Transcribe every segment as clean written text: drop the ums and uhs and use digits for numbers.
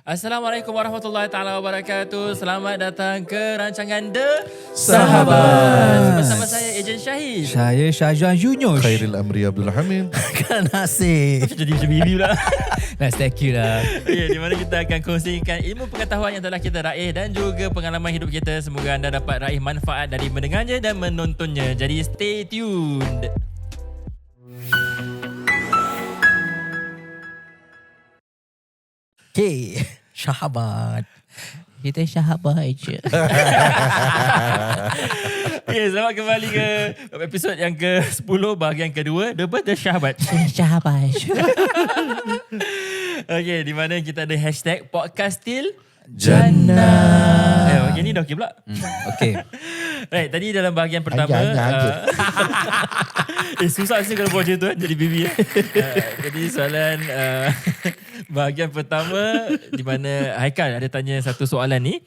Assalamualaikum warahmatullahi taala wabarakatuh. Selamat datang ke rancangan The Sahabat. Bersama saya Ejen Syahid. Saya Syahjan Junior. Khairil Amri Abdul Hamid. Kan nasib. Jadi macam bibi pula. Nice, thank you lah. Okay, di mana kita akan kongsikan ilmu pengetahuan yang telah kita raih dan juga pengalaman hidup kita. Semoga anda dapat raih manfaat dari mendengarnya dan menontonnya. Jadi stay tuned. Okay, sahabat. Kita sahabat je. Okay, selamat kembali ke episod yang ke-10 bahagian kedua The Sahabat. Sahabat. Okay, di mana kita ada hashtag Podcastil Jannah. bahagian ni dah okay pula. Okay. Right, tadi dalam bahagian pertama susah sih kalau buat macam tu jadi baby. Jadi soalan bahagian pertama di mana Haikal ada tanya satu soalan ni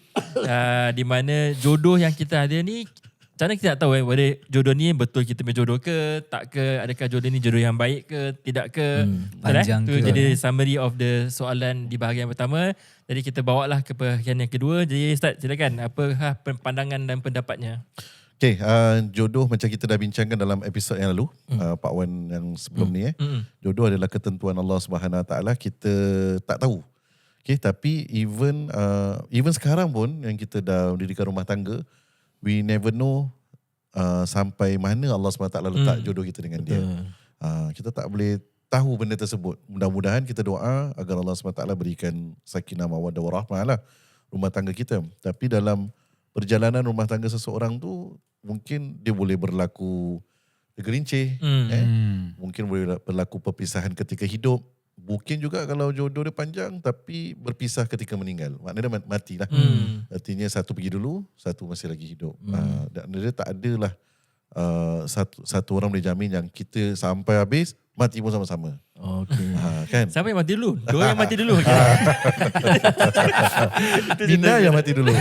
di mana jodoh yang kita ada ni, macam mana kita nak tahu whether jodoh ni betul kita punya jodoh ke tak ke, adakah jodoh ni jodoh yang baik ke tidak ke. Panjang Betul, ke. jadi summary of the soalan di bahagian pertama. Jadi kita bawalah ke bahagian yang kedua. Jadi Ustaz, silakan apakah pandangan dan pendapatnya? Okay, jodoh macam kita dah bincangkan dalam episod yang lalu, Part 1 yang sebelum ni. Jodoh adalah ketentuan Allah Subhanahu Taala, kita tak tahu. Okay, tapi even sekarang pun yang kita dah mendirikan rumah tangga, we never know sampai mana Allah SWT letak jodoh kita dengan dia. Kita tak boleh tahu benda tersebut. Mudah-mudahan kita doa agar Allah SWT berikan sakinah mawaddah warahmah lah rumah tangga kita. Tapi dalam perjalanan rumah tangga seseorang tu, mungkin dia boleh berlaku tergelincir, mungkin boleh berlaku perpisahan ketika hidup. Mungkin juga kalau jodoh dia panjang tapi berpisah ketika meninggal. Maknanya dia mati lah. Artinya satu pergi dulu, satu masih lagi hidup. Dan dia tak adalah satu orang boleh jamin yang kita sampai habis mati pun sama-sama. Okay. Kan? Siapa yang mati dulu? Dua yang mati dulu. Bina yang mati dulu.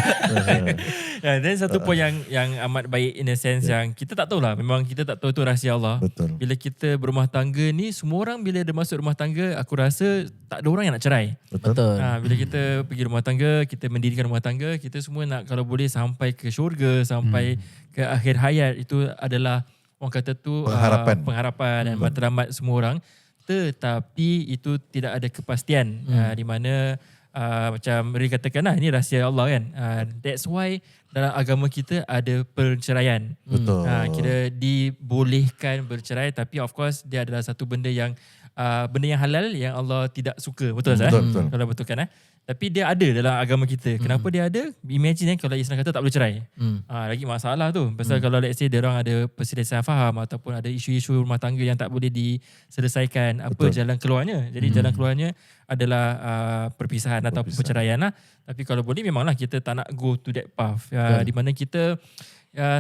Dan satu poin yang amat baik in a sense yang kita tak tahulah. Memang kita tak tahu itu rahsia Allah. Betul. Bila kita berumah tangga ni, semua orang bila dia masuk rumah tangga, aku rasa tak ada orang yang nak cerai. Betul. Bila kita pergi rumah tangga, kita mendirikan rumah tangga, kita semua nak kalau boleh sampai ke syurga, sampai ke akhir hayat. Itu adalah orang kata tu pengharapan dan matlamat semua orang. Tetapi itu tidak ada kepastian di mana macam mereka katakan lah, ini rahsia Allah kan. That's why dalam agama kita ada perceraian. Betul. Kira dibolehkan bercerai, tapi of course dia adalah satu benda yang halal yang Allah tidak suka. Betul tak? Betul. Kalau betul kan? Tapi dia ada dalam agama kita. Kenapa dia ada? Imagine kalau Islam kata tak boleh cerai. Lagi masalah tu. Pasal kalau let's say dia orang ada perselisihan faham ataupun ada isu-isu rumah tangga yang tak boleh diselesaikan, apa jalan keluarnya? Jadi jalan keluarnya adalah perpisahan ataupun perceraian lah. Tapi kalau boleh memanglah kita tak nak go to that path. Di mana kita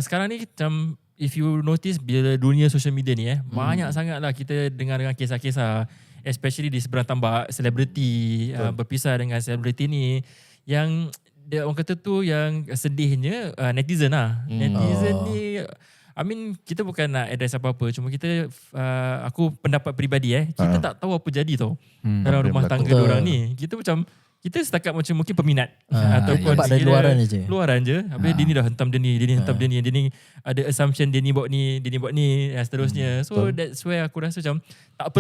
sekarang ni macam if you notice bila dunia social media ni banyak sangatlah kita dengar dengan kisah-kisah, especially di seberang tambak selebriti berpisah dengan selebriti ni yang dia orang kata tu yang sedihnya netizen lah. Netizen ni I mean kita bukan nak address apa-apa, cuma kita aku pendapat peribadi kita tak tahu apa jadi tau dalam rumah tangga diorang ni. Kita macam kita setakat macam mungkin peminat ataupun nampak dari luaran je. Luaran je. Habis dia ni dah hentam dia ni, hentam dia ni, dia ni ada assumption dia ni buat ni, dia ni buat ni dan seterusnya. So that's where aku rasa macam tak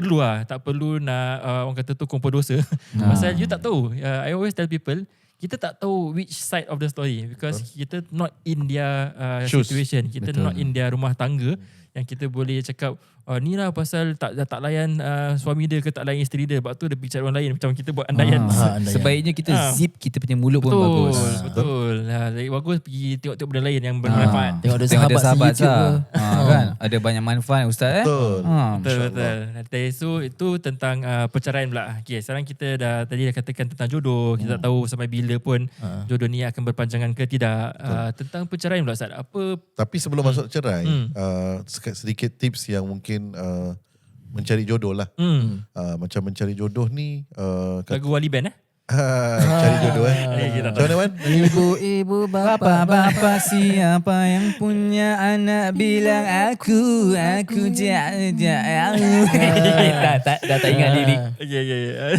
perlu nak orang kata tu kompor dosa. Pasal you tak tahu. I always tell people, kita tak tahu which side of the story because kita not in their situation. Kita not in their rumah tangga yang kita boleh cakap ni lah pasal tak layan suami dia ke tak layan isteri dia, sebab tu dia pergi cari orang lain. Macam kita buat andaian. Sebaiknya kita zip kita punya mulut pun bagus. Betul. Lagi bagus pergi tengok-tengok benda lain yang bermanfaat. Tengok ada sahabat kan. Ada banyak manfaat Ustaz. Betul. So itu tentang perceraian pula. Okay, sekarang kita tadi dah katakan tentang jodoh. Kita tak tahu sampai bila pun jodoh ni akan berpanjangan ke tidak. Tentang perceraian pula Ustaz. Tapi sebelum masuk cerai, sedikit tips yang mungkin mencari jodoh lah. Macam mencari jodoh ni lagu Wali Band cari jodoh Macam mana Wan? Ibu, bapa siapa yang punya anak bilang aku tak ingat lirik. Ya.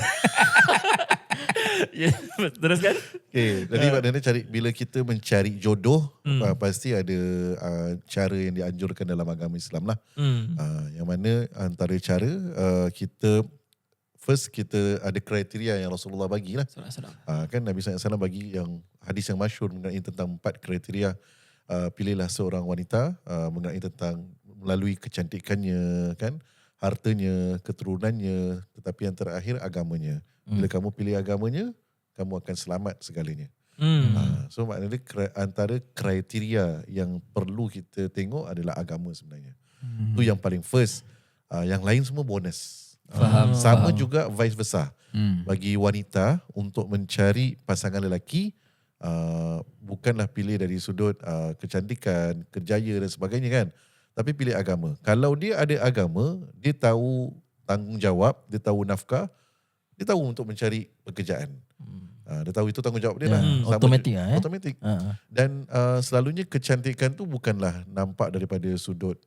Ya, teruskan. Okay, jadi maknanya bila kita mencari jodoh, pasti ada cara yang dianjurkan dalam agama Islam lah. Yang mana antara cara kita kita ada kriteria yang Rasulullah bagi lah. Kan Nabi SAW bagi yang hadis yang masyhur mengenai tentang 4 kriteria. Pilihlah seorang wanita mengenai tentang melalui kecantikannya, kan, hartanya, keturunannya, tetapi yang terakhir agamanya. Bila kamu pilih agamanya, kamu akan selamat segalanya. So maknanya antara kriteria yang perlu kita tengok adalah agama sebenarnya. Itu yang paling first. Yang lain semua bonus. Sama juga vice versa. Bagi wanita untuk mencari pasangan lelaki, bukanlah pilih dari sudut kecantikan, kerjaya dan sebagainya kan. Tapi pilih agama. Kalau dia ada agama, dia tahu tanggungjawab, dia tahu nafkah, dia tahu untuk mencari pekerjaan. Dia tahu itu tanggungjawab dia lah. Automatik Automatik. Dan selalunya kecantikan tu bukanlah nampak daripada sudut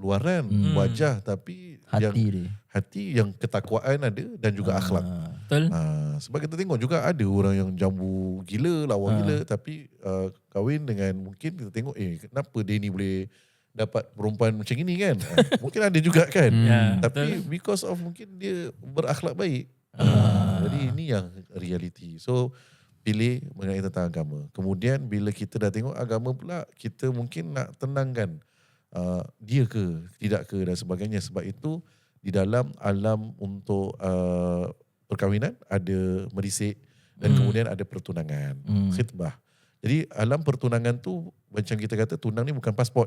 luaran, wajah, tapi hati yang ketakwaan ada dan juga akhlak. Betul. Sebab kita tengok juga ada orang yang jambu gila, lawa gila, tapi kahwin dengan, mungkin kita tengok kenapa dia ni boleh dapat perempuan macam ini kan. Mungkin ada juga kan. Tapi because of mungkin dia berakhlak baik. Jadi ini yang reality. So pilih mengenai tentang agama. Kemudian bila kita dah tengok agama pula, kita mungkin nak tenangkan dia ke tidak ke dan sebagainya. Sebab itu di dalam alam untuk perkahwinan ada merisik dan kemudian ada pertunangan, khitbah. Jadi alam pertunangan tu macam kita kata, tunang ni bukan pasport.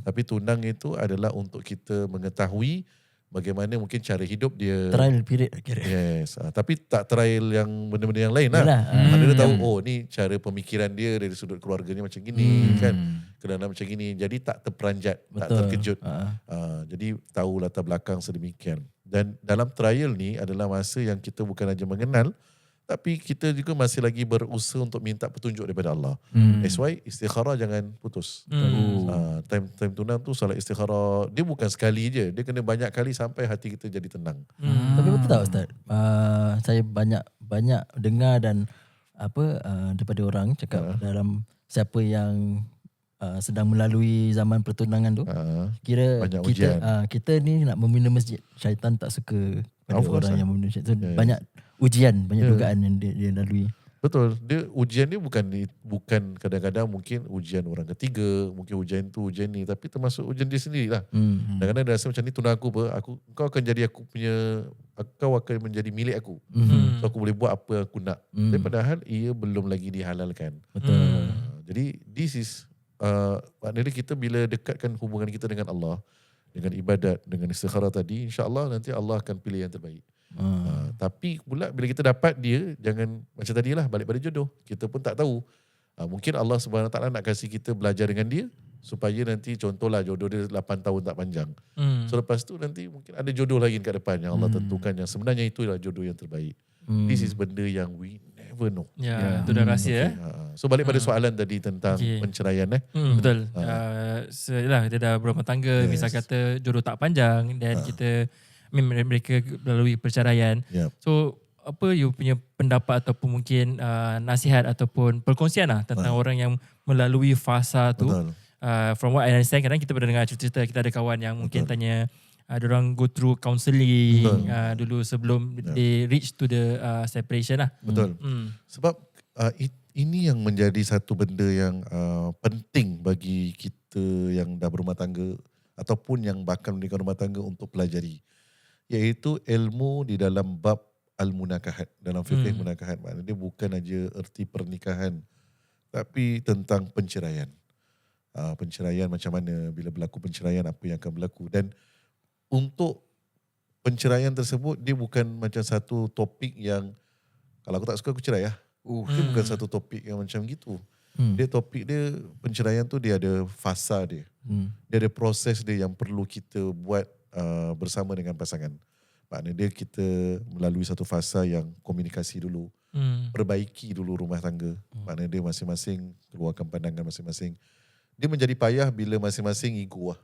Tapi tunang itu adalah untuk kita mengetahui bagaimana mungkin cara hidup dia. Trial period kira. Yes. Tapi tak trial yang benda-benda yang lain lah. Dia tahu ni cara pemikiran dia dari sudut keluarga ni macam gini kan. Kerana macam gini. Jadi tak terperanjat, tak terkejut. Jadi tahu latar belakang sedemikian. Dan dalam trial ni adalah masa yang kita bukan saja mengenal, tapi kita juga masih lagi berusaha untuk minta petunjuk daripada Allah. That's why istikharah jangan putus. Time tunang tu salat istikharah, dia bukan sekali je. Dia kena banyak kali sampai hati kita jadi tenang. Tapi betul tak Ustaz? Saya banyak dengar dan daripada orang cakap dalam siapa yang sedang melalui zaman pertunangan tu, kira banyak kita ni nak membina masjid, syaitan tak suka pada orang yang membina masjid. So banyak ujian, banyak dugaan yang dia lalui. Betul. Ujian dia bukan kadang-kadang mungkin ujian orang ketiga, mungkin ujian tu, ujian ni, tapi termasuk ujian dia sendirilah. Kadang-kadang dia rasa macam ni, tunang aku kau akan jadi aku punya, kau akan menjadi milik aku. So aku boleh buat apa aku nak. Tapi padahal ia belum lagi dihalalkan. Betul. Jadi this is maknanya kita bila dekatkan hubungan kita dengan Allah, dengan ibadat, dengan istikharah tadi, insya-Allah nanti Allah akan pilih yang terbaik. Tapi pula bila kita dapat dia, jangan macam tadilah balik pada jodoh. Kita pun tak tahu. Mungkin Allah SWT nak kasih kita belajar dengan dia supaya nanti contohlah jodoh dia 8 tahun tak panjang. So lepas tu nanti mungkin ada jodoh lagi kat depan yang Allah tentukan yang sebenarnya itulah jodoh yang terbaik. This is benda yang we never know. Itu dah rahsia. So balik pada soalan tadi tentang penceraian. Betul. Kita dah berumah tangga, misal kata jodoh tak panjang dan kita mereka melalui perceraian. So apa you punya pendapat ataupun mungkin nasihat ataupun perkongsian lah tentang orang yang melalui fasa tu. From what I understand, kadang kita pernah dengar cerita, kita ada kawan yang mungkin tanya diorang go through counselling dulu sebelum they reach to the separation lah. Betul. Sebab ini yang menjadi satu benda yang penting bagi kita yang dah berumah tangga ataupun yang bakal mendirikan rumah tangga untuk pelajari, iaitu ilmu di dalam bab al-munakahat, dalam fikih munakahat. Maknanya dia bukan aja erti pernikahan, tapi tentang penceraian. Penceraian macam mana, bila berlaku penceraian apa yang akan berlaku. Dan untuk penceraian tersebut, dia bukan macam satu topik yang kalau aku tak suka aku cerai lah. Dia bukan satu topik yang macam gitu. Dia topik dia, penceraian tu dia ada fasa dia. Dia ada proses dia yang perlu kita buat bersama dengan pasangan. Maknanya kita melalui satu fasa yang komunikasi dulu, perbaiki dulu rumah tangga. Maknanya dia masing-masing keluarkan pandangan masing-masing. Dia menjadi payah bila masing-masing ego lah.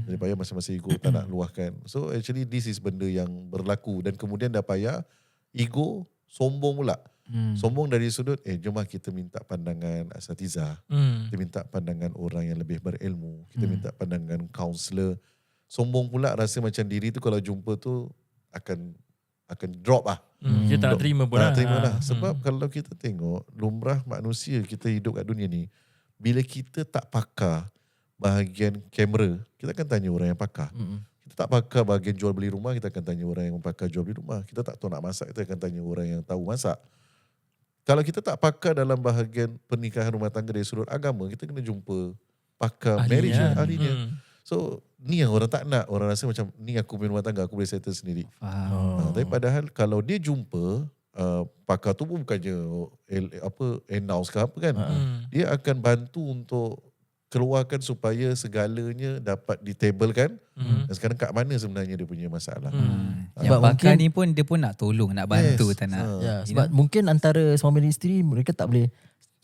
Jadi payah masing-masing ego tak nak luahkan. So actually this is benda yang berlaku dan kemudian dah payah, ego sombong pula. Sombong dari sudut, jom lah kita minta pandangan asatizah. Kita minta pandangan orang yang lebih berilmu. Kita minta pandangan kaunselor. Sombong pula rasa macam diri tu kalau jumpa tu akan drop lah. Kita tak nak terima pun lah. Terima lah. Sebab kalau kita tengok lumrah manusia kita hidup kat dunia ni, bila kita tak pakar bahagian kamera, kita akan tanya orang yang pakar. Kita tak pakar bahagian jual beli rumah, kita akan tanya orang yang pakar jual beli rumah. Kita tak tahu nak masak, kita akan tanya orang yang tahu masak. Kalau kita tak pakar dalam bahagian pernikahan rumah tangga dari sudut agama, kita kena jumpa pakar marriage ahlinya. So ni yang orang tak nak. Orang rasa macam ni aku punya rumah tangga, aku boleh settle sendiri. Tapi padahal kalau dia jumpa pakar tu pun bukannya announce ke apa kan. Dia akan bantu untuk keluarkan supaya segalanya dapat ditabelkan. Dan sekarang kat mana sebenarnya dia punya masalah. Yang Sebab pakar mungkin- ni pun dia pun nak tolong, nak bantu, tak nak. Sebab mungkin antara suami dan isteri mereka tak boleh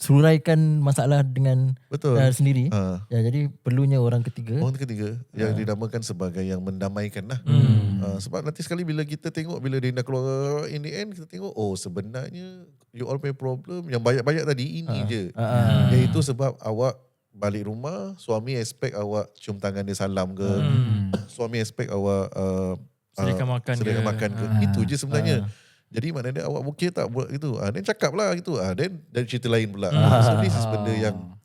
suraikan masalah dengan Betul. sendiri. Jadi perlunya orang ketiga. Orang ketiga yang dinamakan sebagai yang mendamaikan lah. Sebab nanti sekali bila kita tengok, bila dia dah keluar in the end, kita tengok sebenarnya you all punya problem yang banyak-banyak tadi ini je. Iaitu sebab awak balik rumah, suami expect awak cium tangan dia salam ke, suami expect awak sediakan makan ke. Itu je sebenarnya. Jadi maknanya awak okey tak buat gitu. Then cakap lah gitu. Then dari cerita lain pula. So this is benda yang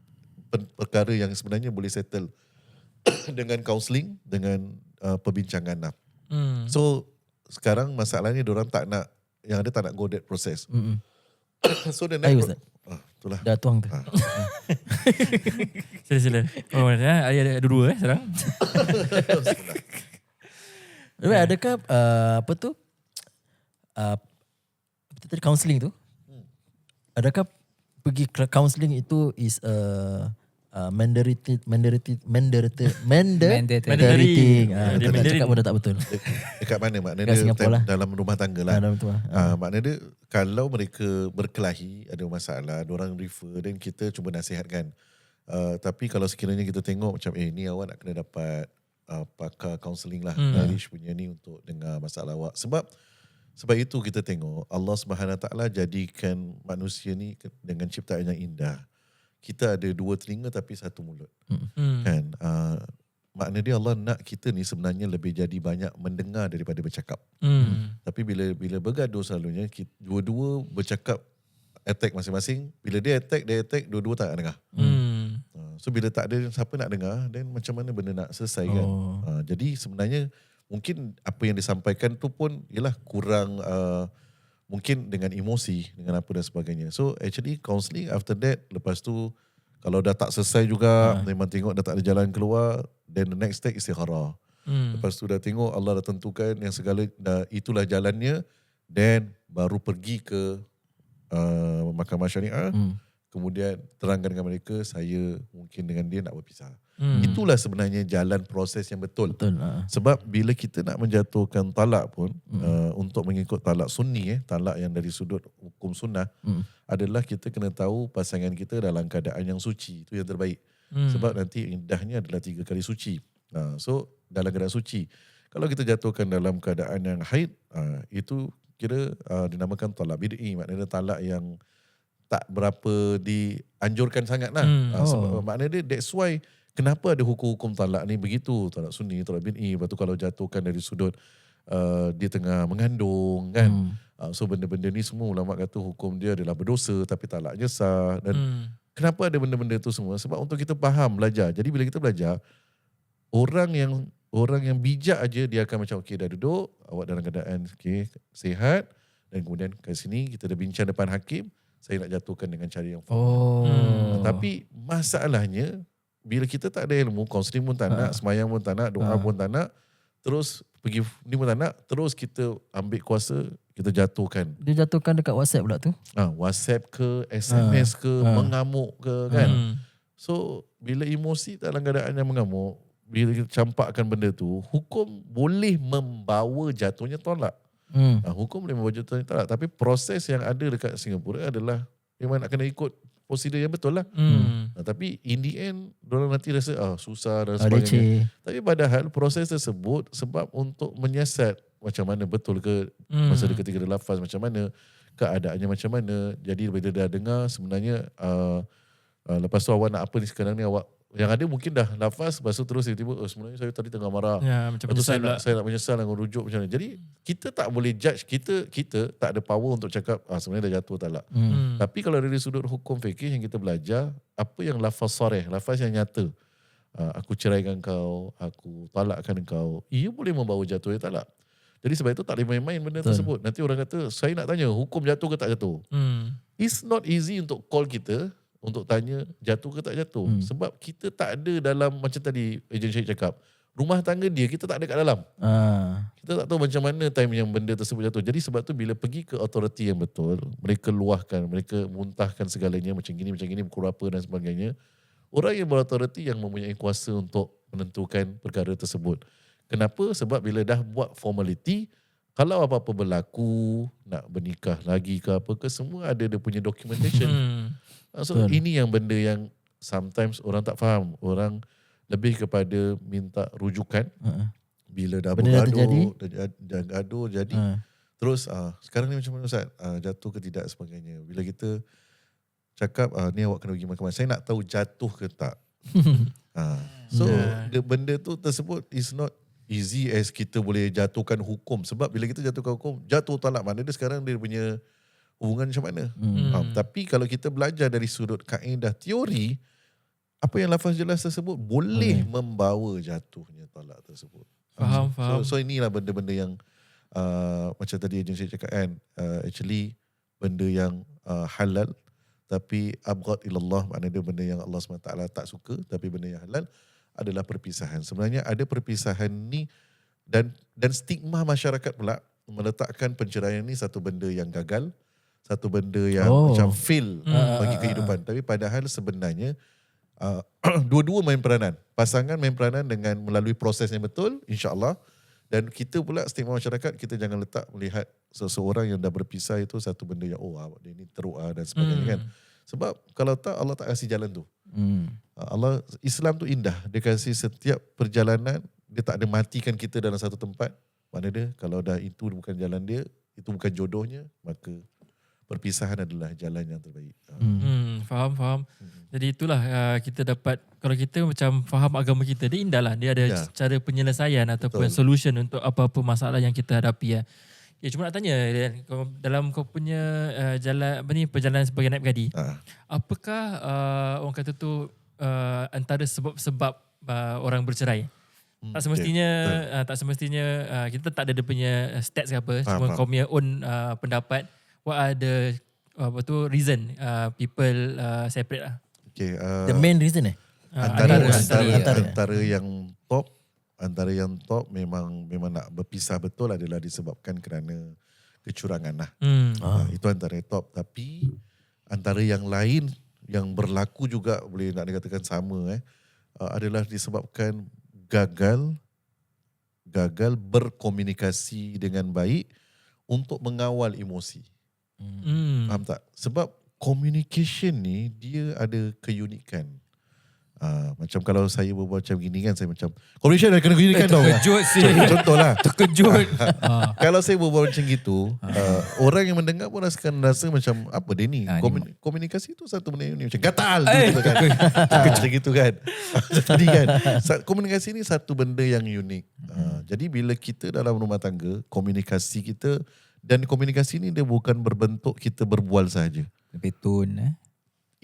perkara yang sebenarnya boleh settle dengan counselling, dengan perbincangan lah. So sekarang masalahnya diorang tak nak, yang ada tak nak go that process. So the Ayo next Ustaz. itulah. Dah tuang tu. Sila. Oh, ada dua sekarang. Adakah apa tu? Tadi counselling tu. Adakah pergi counselling itu is mandatory thing. Dia Tak cakap pun dah tak betul. Dekat mana maknanya Dekat Singapura lah. dalam rumah tangga lah. Dalam tu lah. Maknanya kalau mereka berkelahi, ada masalah, diorang refer dan kita cuba nasihatkan. Tapi kalau sekiranya kita tengok macam ni awak nak kena dapat pakar counselling lah, marriage punya ni untuk dengar masalah awak. Sebab itu kita tengok Allah Subhanahu Taala jadikan manusia ni dengan ciptaan yang indah. Kita ada dua telinga tapi satu mulut. Kan? Makna dia Allah nak kita ni sebenarnya lebih jadi banyak mendengar daripada bercakap. Tapi bila bergaduh selalunya dua-dua bercakap, attack masing-masing. Bila dia attack, dua-dua tak nak dengar. So bila tak ada siapa nak dengar, then macam mana benda nak selesai kan? Jadi sebenarnya mungkin apa yang disampaikan tu pun ialah kurang mungkin dengan emosi, dengan apa dan sebagainya. So actually counselling after that, lepas tu kalau dah tak selesai juga, memang tengok dah tak ada jalan keluar, then the next step istikharah. Lepas tu dah tengok Allah dah tentukan yang segala itulah jalannya, then baru pergi ke mahkamah syariah. Kemudian terangkan dengan mereka, saya mungkin dengan dia nak berpisah. Itulah sebenarnya jalan proses yang betul. Sebab bila kita nak menjatuhkan talak pun, untuk mengikut talak sunni, talak yang dari sudut hukum sunnah, adalah kita kena tahu pasangan kita dalam keadaan yang suci. Itu yang terbaik. Sebab nanti indahnya adalah 3 kali suci. So dalam keadaan suci. Kalau kita jatuhkan dalam keadaan yang haid, itu kira dinamakan talak bid'i. Maknanya talak yang tak berapa dianjurkan sangat lah. Sebab maknanya dia, that's why kenapa ada hukum-hukum talak ni begitu. Talak sunni, talak bid'i. Lepas tu kalau jatuhkan dari sudut dia tengah mengandung kan. So benda-benda ni semua ulama kata hukum dia adalah berdosa tapi talaknya sah. Dan kenapa ada benda-benda tu semua? Sebab untuk kita faham, belajar. Jadi bila kita belajar, orang yang bijak aja dia akan macam dah duduk, awak dalam keadaan sihat, dan kemudian kat sini kita dah bincang depan hakim, saya nak jatuhkan dengan cara yang tapi masalahnya bila kita tak ada ilmu, kaunseling pun tak nak, semayang pun tak nak, doa pun tak nak, terus pergi ni pun tak nak, terus kita ambil kuasa, kita jatuhkan. Dia jatuhkan dekat WhatsApp pula tu. WhatsApp ke, SMS ke, mengamuk ke kan. So bila emosi dalam keadaan yang mengamuk, bila kita campakkan benda tu, hukum boleh membawa jatuhnya tolak. Hukum boleh membawa jatuhnya tolak. Tapi proses yang ada dekat Singapura adalah memang nak kena ikut prosedur yang betul lah. Tapi in the end, diorang nanti rasa susah dan sebagainya. Tapi padahal proses tersebut sebab untuk menyiasat macam mana betul ke masa dia ketika dia lafaz, macam mana keadaannya macam mana. Jadi bila dah dengar sebenarnya lepas tu awak nak apa ni sekarang ni, awak yang ada mungkin dah lafaz, lepas tu terus tiba-tiba sebenarnya saya tadi tengah marah. Ya, macam Lepas tu menyesal saya nak menyesal dan rujuk macam mana. Jadi kita tak boleh judge, kita tak ada power untuk cakap sebenarnya dah jatuh tak lah. Tapi kalau dari sudut hukum fikih yang kita belajar, apa yang lafaz sarih, lafaz yang nyata, aku ceraikan kau, aku talakkan kau, ia boleh membawa jatuh tak lah. Jadi sebab itu tak boleh main-main benda tersebut. Nanti orang kata, saya nak tanya hukum jatuh ke tak jatuh. It's not easy untuk call kita untuk tanya jatuh ke tak jatuh. Sebab kita tak ada dalam, macam tadi Ejen Syed cakap, rumah tangga dia, kita tak ada kat dalam. Kita tak tahu macam mana time yang benda tersebut jatuh. Jadi sebab tu bila pergi ke authority yang betul, mereka luahkan, mereka muntahkan segalanya macam gini, pukul apa dan sebagainya. Orang yang berauthority yang mempunyai kuasa untuk menentukan perkara tersebut. Kenapa? Sebab bila dah buat formality, kalau apa-apa berlaku, nak bernikah lagi ke apa ke, semua ada dia punya documentation. So ini yang benda yang sometimes orang tak faham. Orang lebih kepada minta rujukan. Bila dah bergaduh, dah gaduh jadi. Terus sekarang ni macam mana Ustaz? Jatuh ke tidak sebagainya. Bila kita cakap ni awak kena pergi mahkamah, saya nak tahu jatuh ke tak. So benda tu tersebut is not easy as kita boleh jatuhkan hukum. Sebab bila kita jatuhkan hukum, jatuh talak, mana dia sekarang dia punya hubungan macam mana. Tapi kalau kita belajar dari sudut kaedah teori, apa yang lafaz jelas tersebut boleh membawa jatuhnya talak tersebut. Faham. So inilah benda-benda yang macam tadi Ejen Syed cakap kan, actually benda yang halal tapi abghad ilallah, maknanya benda yang Allah SWT tak suka, tapi benda yang halal adalah perpisahan. Sebenarnya ada perpisahan ni dan stigma masyarakat pula meletakkan perceraian ni satu benda yang gagal, satu benda yang macam fail bagi kehidupan. Tapi padahal sebenarnya dua-dua main peranan. Pasangan main peranan dengan melalui proses yang betul, insya-Allah. Dan kita pula stigma masyarakat, kita jangan melihat seseorang yang dah berpisah itu satu benda yang dia ni teruk dan sebagainya kan. Sebab kalau tak, Allah tak kasih jalan tu. Allah, Islam tu indah. Dia kasih setiap perjalanan, dia tak ada matikan kita dalam satu tempat. Mana dia, kalau dah itu bukan jalan dia, itu bukan jodohnya, maka perpisahan adalah jalan yang terbaik. Faham. Jadi itulah kita dapat, kalau kita macam faham agama kita, dia indah lah. Dia ada cara penyelesaian ataupun solution untuk apa-apa masalah yang kita hadapi. Cuma nak tanya, dalam kau punya perjalanan sebagai naib gadi, apakah orang kata tu antara sebab-sebab orang bercerai? Tak semestinya kita tak ada dia punya stats ke apa, cuma kau punya own pendapat. What are the reason people separate lah? Okay, the main reason antara yang top memang nak berpisah betul adalah disebabkan kerana kecurangan lah. Itu antara yang top. Tapi antara yang lain yang berlaku juga boleh nak dikatakan sama adalah disebabkan gagal berkomunikasi dengan baik untuk mengawal emosi. Faham tak? Sebab communication ni dia ada keunikan. Macam kalau saya berbual macam gini kan, saya macam communication dah kena keunikan tau. Terkejut sih. Contohlah. Terkejut. Kalau saya berbual macam gitu, orang yang mendengar pun rasa macam apa dia ni? Komunikasi tu satu benda ni macam gatal gitu kan. Macam gitu kan. Jadi kan, komunikasi ni satu benda yang unik. Jadi bila kita dalam rumah tangga, komunikasi kita, dan komunikasi ni dia bukan berbentuk kita berbual saja. Lebih tone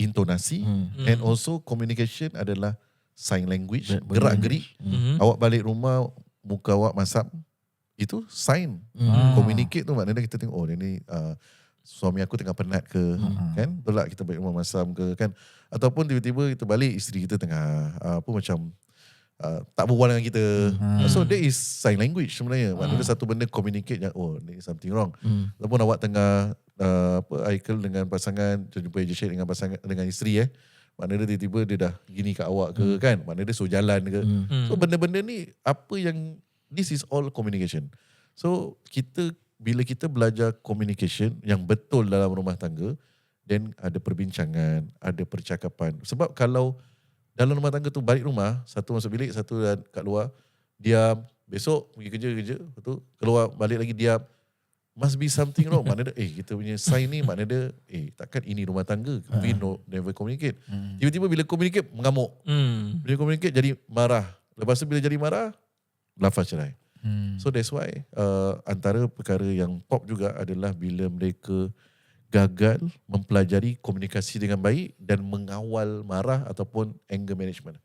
intonasi and also communication adalah sign language, gerak-gerik. Awak balik rumah, muka awak masam, itu sign. Communicate tu maknanya kita tengok dia ni suami aku tengah penat ke, kan? Betul tak kita balik rumah masam ke, kan? Ataupun tiba-tiba kita balik, isteri kita tengah macam tak berbual dengan kita. So that is sign language sebenarnya. Maknanya satu benda communicate yang there is something wrong. Ataupun awak tengah Aikal dengan pasangan, jumpa Ejen Syed dengan isteri maknanya dia tiba-tiba dia dah gini kat awak ke, kan? Maknanya dia suruh jalan ke. So benda-benda ni this is all communication. So bila kita belajar communication yang betul dalam rumah tangga, then ada perbincangan, ada percakapan. Sebab kalau dalam rumah tangga tu balik rumah, satu masuk bilik, satu kat luar, diam, besok pergi kerja, betul? Keluar balik lagi diam. must be something wrong. Mana dia, kita punya sign ni makna dia, takkan ini rumah tangga. We never communicate. Tiba-tiba bila communicate, mengamuk. Bila communicate, jadi marah. Lepas tu bila jadi marah, lafaz cerai. So that's why antara perkara yang top juga adalah bila mereka gagal mempelajari komunikasi dengan baik dan mengawal marah ataupun anger management.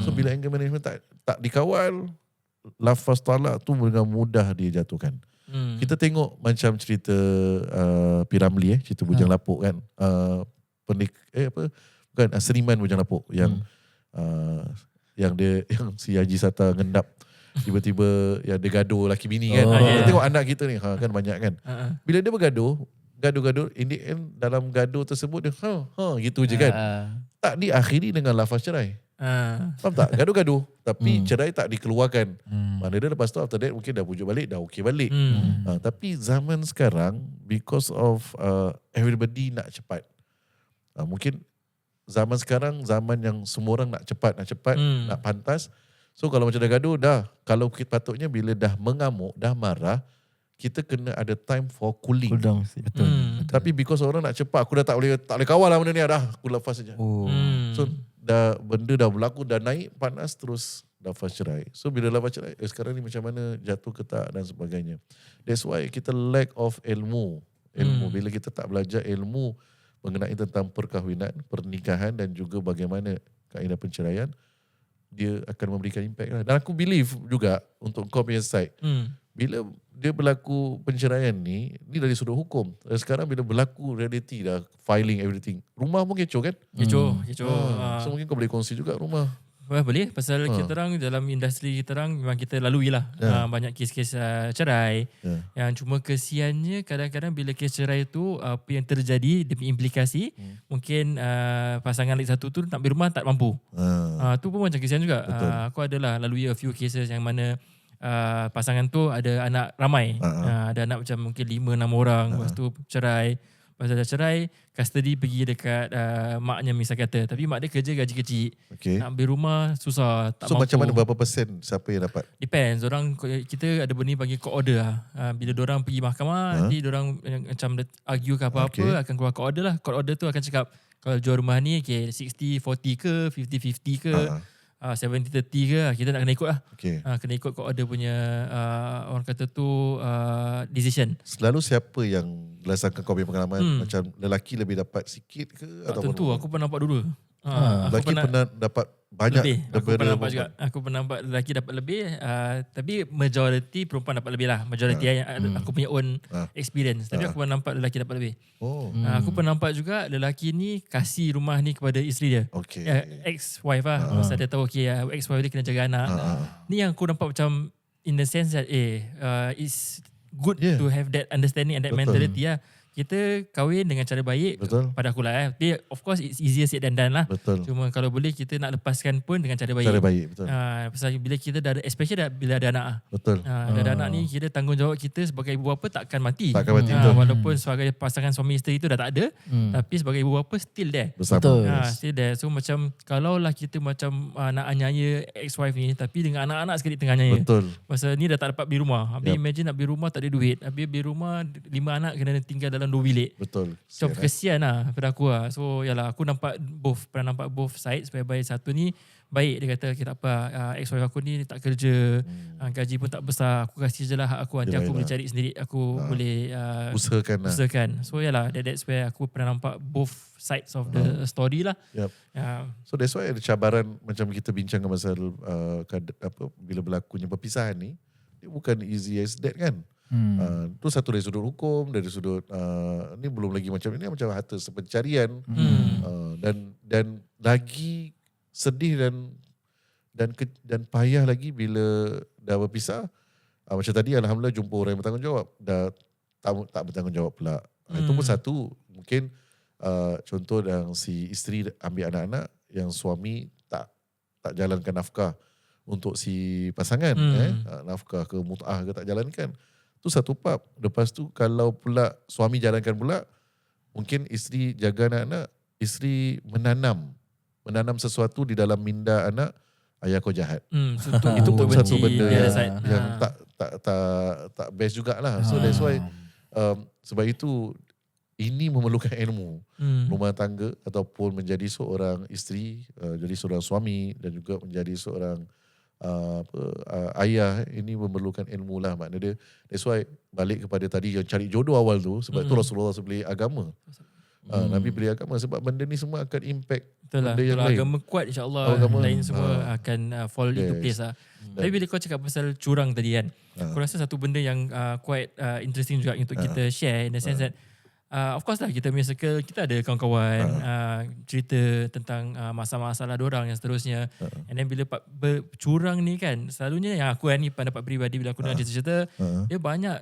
So bila anger management tak dikawal, lafaz talak tu dengan mudah dia jatuhkan. Kita tengok macam cerita Piramli, cerita Bujang Lapuk kan. Bukan seniman Bujang Lapuk yang si Haji Sata ngendap tiba-tiba yang dia gaduh laki bini kan. Kita tengok anak kita ni kan banyak kan. Bila dia bergaduh, in the end dalam gaduh tersebut dia gitu je kan. Tak diakhiri dengan lafaz cerai. Faham tak? Gaduh-gaduh tapi cerai tak dikeluarkan. Mana dia lepas tu after that mungkin dah pujuk balik, dah okey balik. Tapi zaman sekarang because of everybody nak cepat. Mungkin zaman sekarang zaman yang semua orang nak cepat, nak pantas. So kalau macam dah gaduh kalau kita patutnya bila dah mengamuk, dah marah, kita kena ada time for cooling. Cool down. Betul. Tapi because orang nak cepat, aku dah tak boleh kawal lah benda ni, aku lafaz saja. So benda dah berlaku, dah naik panas, terus lafaz cerai. So bila lafaz cerai, sekarang ni macam mana, jatuh ke tak dan sebagainya. That's why kita lack of ilmu. Bila kita tak belajar ilmu mengenai tentang perkahwinan, pernikahan dan juga bagaimana kaedah penceraian, dia akan memberikan impact lah. Dan aku believe juga untuk kau punya side, bila dia berlaku penceraian ni dari sudut hukum. Dan sekarang bila berlaku reality dah, filing everything, rumah pun kecoh kan? Kecoh. So mungkin kau boleh kongsi juga rumah. Boleh, pasal kita orang dalam industri kita orang memang kita lalui lah banyak kes-kes cerai. Yang cuma kesiannya kadang-kadang bila kes cerai tu apa yang terjadi demi implikasi, mungkin pasangan lagi satu tu nak beli rumah tak mampu. Tu pun macam kesian juga. Aku adalah lalui a few cases yang mana pasangan tu ada anak ramai. Ada anak macam mungkin 5-6 orang. Lepas tu cerai. Pasal dah cerai, custody pergi dekat maknya misal kata. Tapi mak dia kerja gaji kecil. Nak beli rumah susah, tak so mampu. macam mana, berapa persen siapa yang dapat? Depends. Kita ada benda panggil court order lah. Bila diorang pergi mahkamah, nanti diorang macam argue ke apa-apa, akan keluar court order lah. Court order tu akan cakap, kalau jual rumah ni 60-40 ke, 50-50 ke, 70-30 ke, kita nak kena ikut lah. Kena ikut court order punya orang kata tu decision. Selalu siapa yang berdasarkan kau punya pengalaman, macam lelaki lebih dapat sikit ke? Tak tentu, aku pernah nampak dulu. Lelaki pernah dapat banyak lebih. Aku pernah nampak juga. perempuan. Aku pernah nampak lelaki dapat lebih, tapi majority perempuan dapat lebih lah. Majority aku punya own experience. Tapi aku pernah nampak lelaki dapat lebih. Aku pernah nampak juga lelaki ni kasih rumah ni kepada isteri dia. Ex-wife lah. Pasal dia tahu ex-wife dia kena jaga anak. Ni yang aku nampak macam in the sense that it's good to have that understanding and that mentality lah. Kita kahwin dengan cara baik. Pada aku lah. Tapi of course it's easier said than done lah. Cuma kalau boleh kita nak lepaskan pun dengan cara baik. Pasal bila kita dah ada, especially bila ada anak. Ada anak ni, kita tanggungjawab kita sebagai ibu bapa takkan mati. Walaupun sebagai pasangan suami isteri tu dah tak ada, tapi sebagai ibu bapa still there. Still there. So macam kalau lah kita macam nak anyaya ex-wife ni, tapi dengan anak-anak sekali tengah anyaya. Pasal ni dah tak dapat beli rumah. Habis imagine nak beli rumah tak ada duit. Habis beli rumah 5 anak kena tinggal dalam 2 bilik. Macam kesian lah pada aku lah. So yalah, aku pernah nampak both sides. Sebagai satu ni baik, dia kata tak apa, ex-wife aku ni tak kerja, gaji pun tak besar, aku kasih je lah hak aku, nanti aku boleh cari sendiri, aku boleh usahakan. So yalah, that's where aku pernah nampak both sides of the story lah. So that's why ada cabaran macam kita bincangkan pasal bila berlakunya perpisahan ni, dia bukan easy as that kan. Tu satu dari sudut hukum, dari sudut ni belum lagi macam ini, macam harta pencarian, dan lagi sedih dan payah lagi bila dah berpisah. Macam tadi alhamdulillah jumpa orang yang bertanggungjawab, dah tak bertanggungjawab pula. Itu pun satu, mungkin contoh yang si isteri ambil anak-anak, yang suami tak jalankan nafkah untuk si pasangan, nafkah ke mut'ah ke tak jalankan. Tu satu bab. Lepas tu kalau pula suami jalankan pula, mungkin isteri jaga anak-anak, isteri menanam sesuatu di dalam minda anak, ayah kau jahat. Itu pun satu benda yang tak best jugalah. So that's why Sebab itu ini memerlukan ilmu rumah tangga ataupun menjadi seorang isteri, jadi seorang suami dan juga menjadi seorang ayah. Ini memerlukan ilmu lah. Maknanya dia, that's why balik kepada tadi yang cari jodoh awal tu, sebab tu Rasulullah pilih agama. Nabi pilih agama sebab benda ni semua akan impact Betul lah. benda yang Kalau lain. agama kuat, insyaAllah Agama, lain semua akan fall into place lah. Tapi bila kau cakap pasal curang tadi kan, aku rasa satu benda yang quite interesting juga untuk kita share, in the sense that of course lah, kita punya circle, kita ada kawan-kawan cerita tentang masalah-masalah diorang yang seterusnya. And then bila curang ni kan, selalunya yang aku ni pendapat peribadi, bila aku dengar cerita-cerita, dia banyak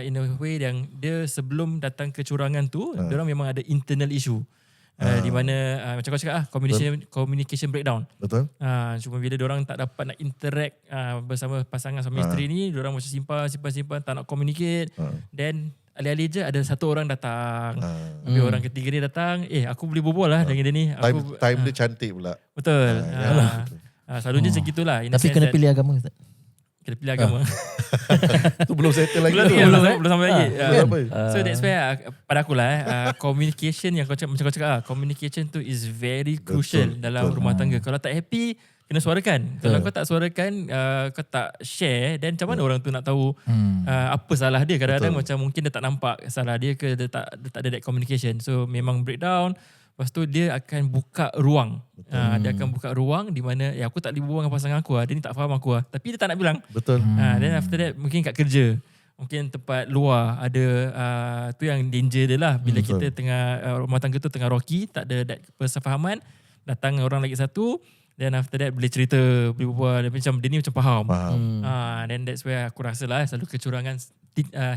in a way yang dia sebelum datang ke curangan tu, diorang memang ada internal issue. Di mana macam kau cakap communication breakdown. Betul. Cuma bila diorang tak dapat nak interact bersama pasangan suami isteri ni, diorang macam simpan, tak nak communicate. Then alih-alih je ada satu orang datang. Habis orang ketiga ni datang, aku boleh berbual lah dengan dia ni. Time dia cantik pula. Betul. Selalunya macam gitulah. Tapi kena pilih agama, Ustaz. Kena pilih agama. Tu belum settle lagi. Belum sampai lagi. Apa? So that's why pada aku lah, communication yang macam kau cakap, communication tu is very crucial dalam rumah tangga. Kalau tak happy, kena suarakan. Kalau kau tak suarakan, kau tak share, then macam mana orang tu nak tahu apa salah dia. Kadang-kadang macam mungkin dia tak nampak salah dia ke, dia tak ada that communication. So memang breakdown. Lepas tu dia akan buka ruang. Dia akan buka ruang di mana aku tak boleh berbual dengan pasangan aku. Dia ni tak faham aku. Tapi dia tak nak bilang. Betul. Then after that mungkin kat kerja. Mungkin tempat luar ada tu yang danger dia lah. Bila kita tengah rumah tangga tu tengah rocky, tak ada that persefahaman, datang orang lagi satu, then after that boleh cerita, boleh berbual, dia ni macam faham. Then that's where aku rasa lah selalu kecurangan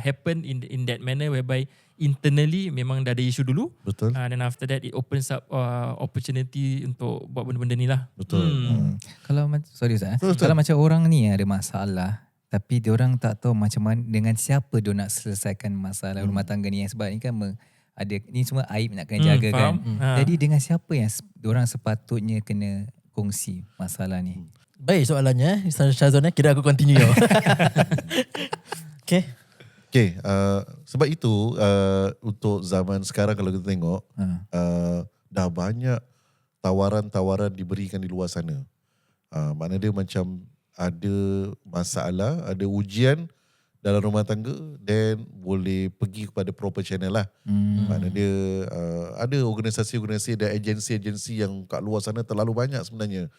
happen in that manner whereby internally memang dah ada isu dulu. Betul. Then after that it opens up opportunity untuk buat benda-benda ni lah. Betul. Kalau sorry Ustaz, kalau macam orang ni ada masalah tapi diorang tak tahu macam mana, dengan siapa dia nak selesaikan masalah rumah tangga ni, sebab ni kan ada ni semua aib nak kena jaga kan. Jadi dengan siapa yang diorang sepatutnya kena kongsi masalah ni? Baik soalannya, Syazwan, kira aku continue. Okay, sebab itu untuk zaman sekarang kalau kita tengok, dah banyak tawaran-tawaran diberikan di luar sana. Maknanya dia macam ada masalah, ada ujian dalam rumah tangga, then boleh pergi kepada proper channel lah. Maknanya dia ada organisasi-organisasi dan agensi-agensi yang kat luar sana terlalu banyak sebenarnya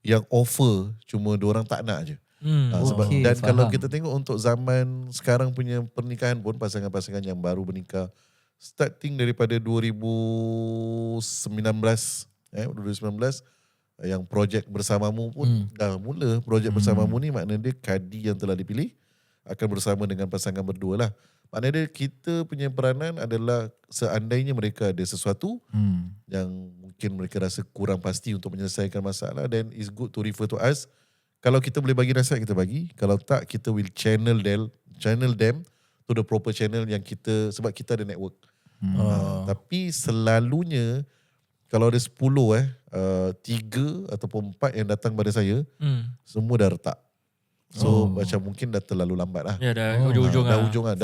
yang offer, cuma diorang tak nak je. Sebab, dan kalau kita tengok untuk zaman sekarang punya pernikahan pun, pasangan-pasangan yang baru bernikah, starting daripada 2019 yang projek bersamamu pun dah mula. Projek bersamamu ni maknanya dia kadi yang telah dipilih akan bersama dengan pasangan berdua lah. Maknanya dia, kita punya peranan adalah seandainya mereka ada sesuatu yang mungkin mereka rasa kurang pasti untuk menyelesaikan masalah, then it's good to refer to us. Kalau kita boleh bagi nasihat, kita bagi. Kalau tak, kita will channel them to the proper channel yang kita, sebab kita ada network. Tapi selalunya kalau ada 10 3 ataupun 4 yang datang pada saya, semua dah retak. So macam mungkin dah terlalu lambat lah. Ya, dah hujung-hujung lah.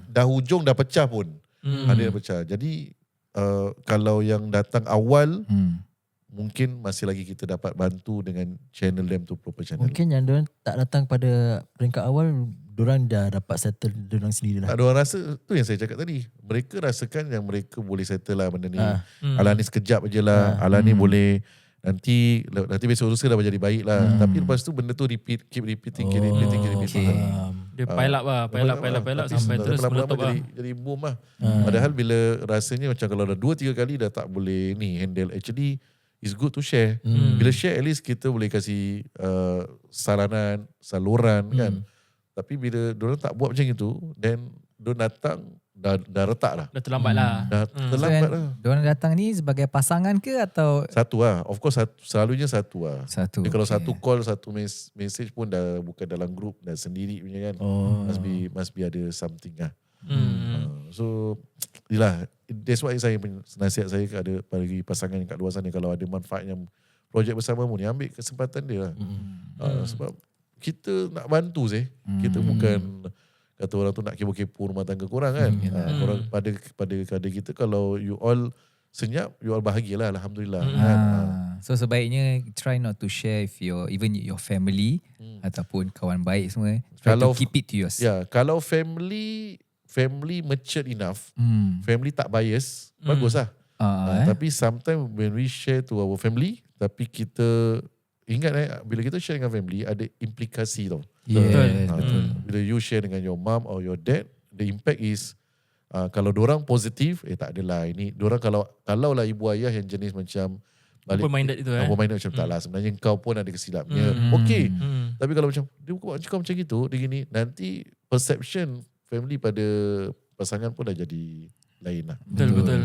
Dah hujung, dah pecah pun. Ada yang pecah. Jadi kalau yang datang awal, mungkin masih lagi kita dapat bantu dengan channel them to proper channel. Mungkin yang diorang tak datang pada peringkat awal, diorang dah dapat settle diorang sendiri lah. Ada orang rasa, tu yang saya cakap tadi, mereka rasakan yang mereka boleh settle lah benda ni. Alah ni sekejap je lah. Alah ni boleh nanti besok lusa dah jadi baik lah. Tapi lepas tu benda tu keep repeating. Dia pile up sampai terus meletup lah. Jadi boom lah. Padahal bila rasanya macam kalau dah 2-3 kali dah tak boleh ni handle, actually it's good to share. Bila share, at least kita boleh kasih saluran kan. Tapi bila diorang tak buat macam itu, then diorang datang dah retak dah. Dah terlambat lah. Dah terlambat lah. Diorang datang ni sebagai pasangan ke atau? Satu lah. Of course selalunya satu lah. Satu. Kalau satu call, satu message pun dah bukan dalam group, dah sendiri punya kan. Must be ada something lah. So yelah, that's why nasihat saya ada bagi pasangan yang kat luar sana, kalau ada manfaat yang projek bersamamu ni, ambil kesempatan dia lah. Sebab kita nak bantu kita bukan, kata orang tu nak kepo-kepo rumah tangga korang kan. Korang pada kadar kita kalau you all senyap, you all bahagialah, alhamdulillah. Kan? So sebaiknya try not to share with even your family ataupun kawan baik semua. Try to keep it to yourself. Ya, kalau family mature enough, family tak bias, bagus lah. Tapi sometimes when we share to our family, tapi kita ingat bila kita share dengan family ada implikasi tau. Yes, betul. Bila you share dengan your mom or your dad, the impact is kalau dorang positif, tak adalah ini. Dorang kalau lah ibu ayah yang jenis macam balik open-minded itu open-minded macam tak lah. Sebenarnya kau pun ada kesilapnya. Okey. Tapi kalau macam dia cakap macam gitu, dia gini, nanti perception family pada pasangan pun dah jadi lain lah. Betul.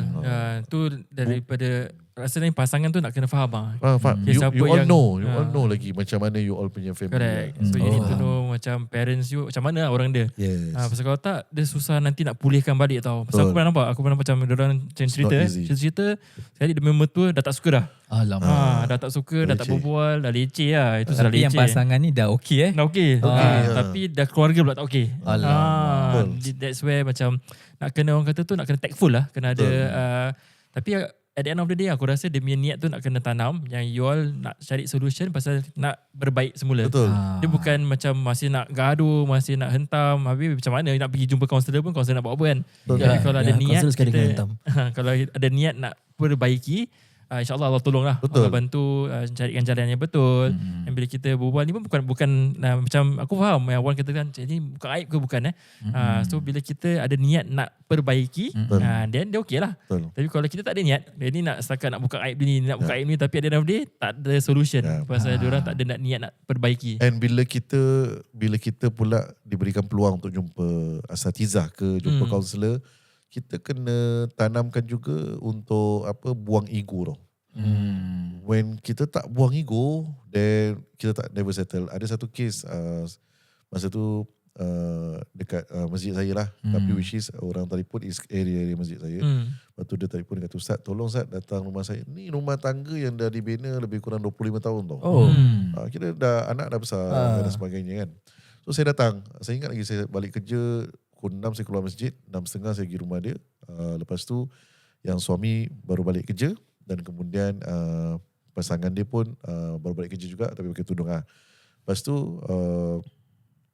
Tu daripada rasanya pasangan tu nak kena faham lah. Faham. You all know lagi macam mana you all punya family. Correct. So you need to know macam parents you macam mana orang dia. Yes. Pasal kalau tak dia susah nanti nak pulihkan balik tau. Pasal aku pernah nampak macam diorang cerita sekali demi mertua dah tak suka dah. Alamak. Dah tak suka, dah tak berbual, dah leceh lah. Itu sudah Tapi leceh. yang pasangan ni dah okey Dah okey. Tapi dah keluarga pula tak okey. That's where macam nak kena orang kata tu nak kena tactful lah. Kena ada tapi at the end of the day aku rasa dia punya niat tu nak kena tanam yang you all nak cari solution pasal nak berbaik semula. Betul. Dia bukan macam masih nak gaduh, masih nak hentam. Habis macam mana nak pergi jumpa kaunselor pun kaunselor nak buat apa kan. Jadi kalau ada niat kita, kalau ada niat nak perbaiki, InsyaAllah Allah tolong lah. Allah bantu carikan jalan yang betul. Dan bila kita berbual ni pun bukan macam aku faham yang Wan kata kan ini bukan aib ke bukan so bila kita ada niat nak perbaiki then dia okey lah. Tapi kalau kita tak ada niat, dia ni nak setakat nak buka aib ni, nak buka aib ni, tapi ada dia tak ada solution pasal dia orang tak ada niat nak perbaiki. And bila kita pula diberikan peluang untuk jumpa asatizah ke jumpa kaunselor, kita kena tanamkan juga untuk buang ego tau. When kita tak buang ego, then kita tak never settle. Ada satu case masa tu dekat masjid saya lah, tapi which is orang telefon is area masjid saya. Lepas tu dia telefon, dia kata, Ustaz tolong Ustaz datang rumah saya. Ni rumah tangga yang dah dibina lebih kurang 25 tahun tau. Kita dah anak dah besar dan sebagainya kan. So saya datang. Saya ingat lagi saya balik kerja pukul 6 saya keluar masjid, 6.30 saya pergi rumah dia. Lepas tu yang suami baru balik kerja dan kemudian pasangan dia pun baru balik kerja juga tapi pakai tudung. Lepas tu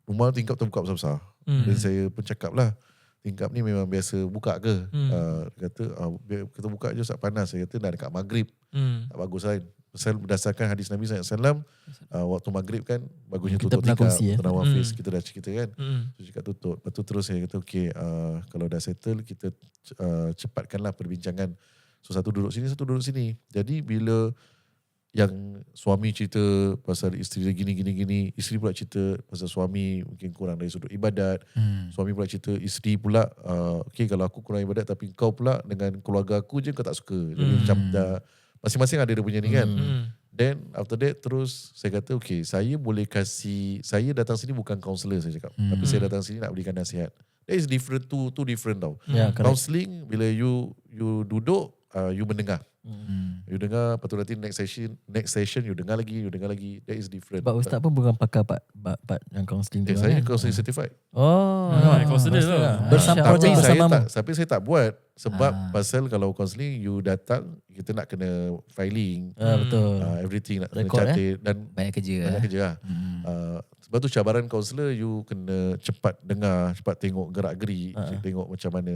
rumah tingkap terbuka besar-besar. Dan saya pun cakap lah, tingkap ni memang biasa buka ke? Kata kita buka je saat panas. Saya kata dah dekat maghrib. Tak bagus kan? Pasal berdasarkan hadis Nabi SAW, waktu maghrib kan bagusnya kita tutup tingkap, terawih hafiz, kita dah cerita kan. So cakap tutup. Lepas tu terus saya kata okay, kalau dah settle kita cepatkanlah perbincangan. So satu duduk sini, satu duduk sini. Jadi bila yang suami cerita pasal isteri dia gini, isteri pula cerita pasal suami mungkin kurang dari sudut ibadat. Suami pula cerita isteri pula okay, kalau aku kurang ibadat tapi kau pula dengan keluarga aku je kau tak suka. Jadi macam dah masing-masing ada dia punya ni kan. Then after that terus saya kata okay, saya boleh kasih, saya datang sini bukan kaunselor saya cakap, tapi saya datang sini nak berikan nasihat. That is different, two different tau. Counselling bila you duduk, you mendengar. You dengar, lepas tu nanti next session you dengar lagi. That is different. But Ustaz pun bukan pakar part yang counselling tu. Saya counselling certified. Counselor tu. Projek bersamamu. Tapi saya tak buat sebab pasal kalau counselling you datang kita nak kena filing. Betul. Everything nak kena Record, catat dan banyak kerja lah. Sebab tu cabaran kaunselor you kena cepat dengar, cepat tengok gerak-gerik, tengok macam mana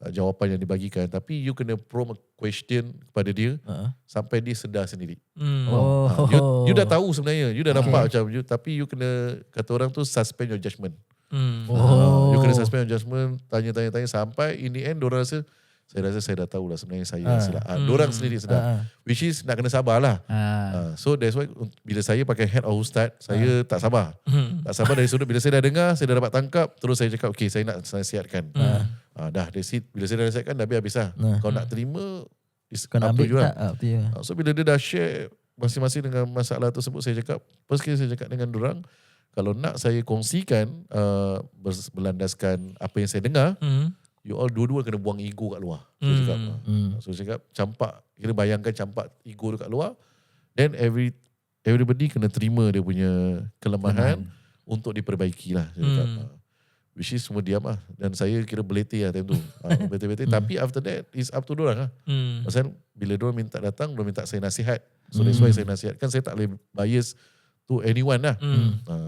jawapan yang dibagikan, tapi you kena prompt question kepada dia sampai dia sedar sendiri. You dah tahu sebenarnya, you dah nampak macam you, tapi you kena, kata orang tu suspend your judgement. You kena suspend your judgement, tanya sampai in the end diorang rasa saya dah tahulah sebenarnya saya silap. Diorang sendiri sedar. Which is nak kena sabar lah. So that's why bila saya pakai head of ustaz, saya tak sabar. Tak sabar dari sudut bila saya dah dengar, saya dah dapat tangkap, terus saya cakap okay, saya nak nasihatkan. Dah bila saya dah nasihatkan dah habis lah. Kau nak terima kau nak ambil tak? So bila dia dah share masing-masing dengan masalah tersebut, saya cakap, first kali saya cakap dengan diorang, kalau nak saya kongsikan berlandaskan apa yang saya dengar, you all dua-dua kena buang ego kat luar. So cakap campak, kira bayangkan campak ego dekat luar, then everybody kena terima dia punya kelemahan untuk diperbaiki lah. Which is semua diam lah. Dan saya kira beleti lah time tu. Beleti-beleti. Tapi after that, it's up to diorang lah. Pasal bila diorang minta datang, diorang minta saya nasihat. So that's why saya nasihatkan. Saya tak boleh bias to anyone lah.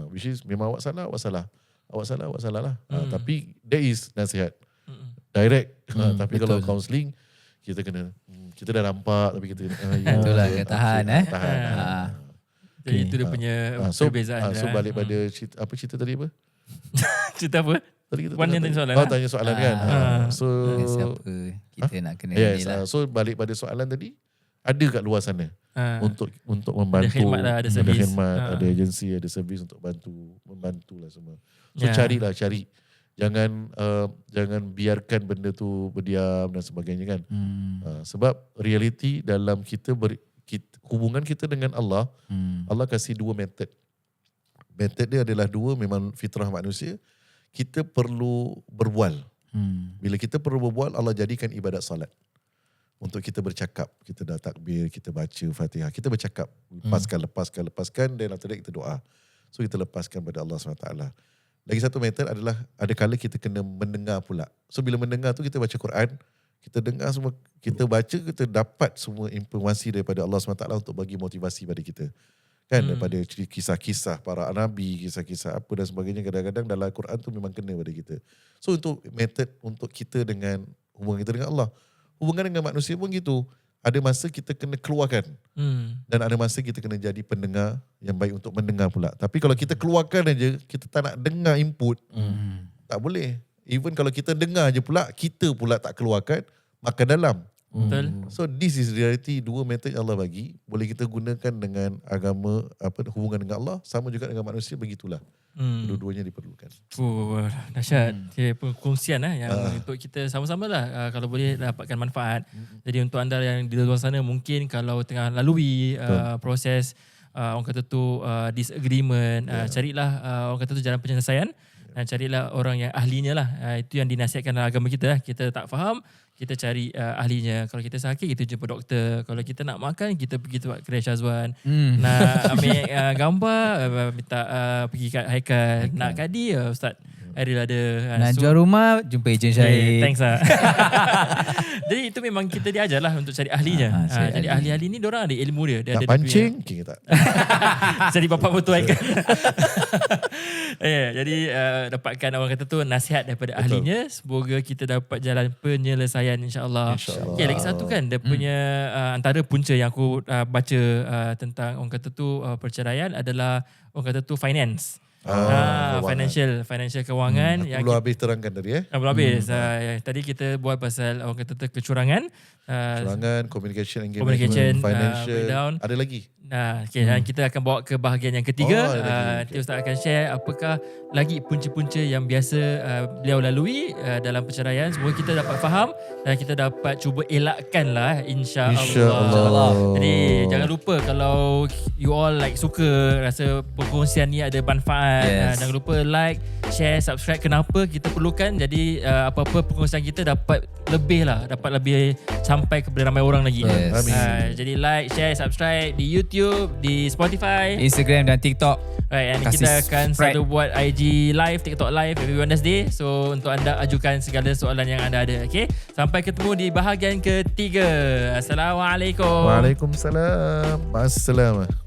Which is memang awak salah, awak salah. Awak salah, awak salah lah. Tapi that is nasihat. Direct. Tapi betul. kalau counselling, kita kena, kita dah nampak tapi kita Itulah, kena tahan, tahan. Jadi itu dia punya perbezaan. So balik pada cerita tadi apa? Cerita apa? Tadi kita Wan yang tanya soalan. tanya soalan kan. So Dengan siapa kita nak kena yes, ni lah. so balik pada soalan tadi, ada kat luar sana untuk membantu, Ada khidmat lah, ada servis. khidmat, ada agensi, ada servis untuk membantu lah semua. So cari. Jangan biarkan benda tu berdiam dan sebagainya kan. Sebab realiti dalam hubungan kita dengan Allah, Allah kasih dua method. Method dia adalah dua, memang fitrah manusia. Kita perlu berbual. Bila kita perlu berbual, Allah jadikan ibadat salat. Untuk kita bercakap. Kita dah takbir, kita baca Fatihah. Kita bercakap. Lepaskan. Dan after that kita doa. So kita lepaskan pada Allah SWT. Lagi satu method adalah, ada kala kita kena mendengar pula. So bila mendengar tu, kita baca Quran. Kita dengar semua, kita baca, kita dapat semua informasi daripada Allah SWT untuk bagi motivasi pada kita. Kan daripada kisah-kisah para nabi, kisah-kisah apa dan sebagainya, kadang-kadang dalam Quran tu memang kena pada kita. So untuk method untuk kita dengan hubungan kita dengan Allah, hubungan dengan manusia pun gitu. Ada masa kita kena keluarkan dan ada masa kita kena jadi pendengar yang baik untuk mendengar pula. Tapi kalau kita keluarkan aja, kita tak nak dengar input, tak boleh. Even kalau kita dengar aja pula, kita pula tak keluarkan, maka dalam. Betul. So this is reality, dua method yang Allah bagi. Boleh kita gunakan dengan agama, hubungan dengan Allah, sama juga dengan manusia, begitulah. Dua-duanya diperlukan. Dahsyat. Perkongsian yang untuk kita sama-sama lah kalau boleh dapatkan manfaat. Jadi untuk anda yang di luar sana, mungkin kalau tengah lalui proses orang kata tu disagreement, carilah orang kata tu jalan penyelesaian. Dan carilah orang yang ahlinya lah. Itu yang dinasihatkan dalam agama kita lah. Kita tak faham, kita cari ahlinya. Kalau kita sakit, kita jumpa doktor. Kalau kita nak makan, kita pergi tempat kedai Syazwan. Nak ambil gambar, minta pergi kat Haikal. Nak kadi, Ustaz Airil ada. Nak jual rumah, jumpa ejen Syahid. Thanks lah. Jadi itu memang kita diajar lah untuk cari ahlinya. Jadi ahli-ahli ni diorang ada ilmu dia. Dia Nak ada pancing? Okay, tak. jadi bapak betul Haikal. Jadi dapatkan orang kata tu nasihat daripada ahlinya. Semoga kita dapat jalan penyelesaian insya-Allah. Okay, lagi satu kan dia punya antara punca yang aku baca tentang orang kata tu perceraian adalah orang kata tu finance. Financial kewangan. Aku belum habis terangkan tadi belum habis. Tadi kita buat pasal orang kata tu kecurangan. Kecurangan, communication, communication, financial. breakdown. Ada lagi? Dan kita akan bawa ke bahagian yang ketiga. Nanti Ustaz akan share apakah lagi punca-punca yang biasa beliau lalui dalam perceraian. Semoga kita dapat faham dan kita dapat cuba elakkan lah insya-Allah. Jadi jangan lupa kalau you all like rasa perkongsian ni ada manfaat, jangan lupa like, share, subscribe. Kenapa kita perlukan? Jadi apa-apa perkongsian kita dapat lebih sampai kepada ramai orang lagi. Jadi like, share, subscribe di YouTube, di Spotify, Instagram dan TikTok. Right, and kita akan selalu buat IG live, TikTok live every Wednesday. So untuk anda ajukan segala soalan yang anda ada. Okay, sampai ketemu di bahagian ketiga. Assalamualaikum. Waalaikumsalam. Assalam.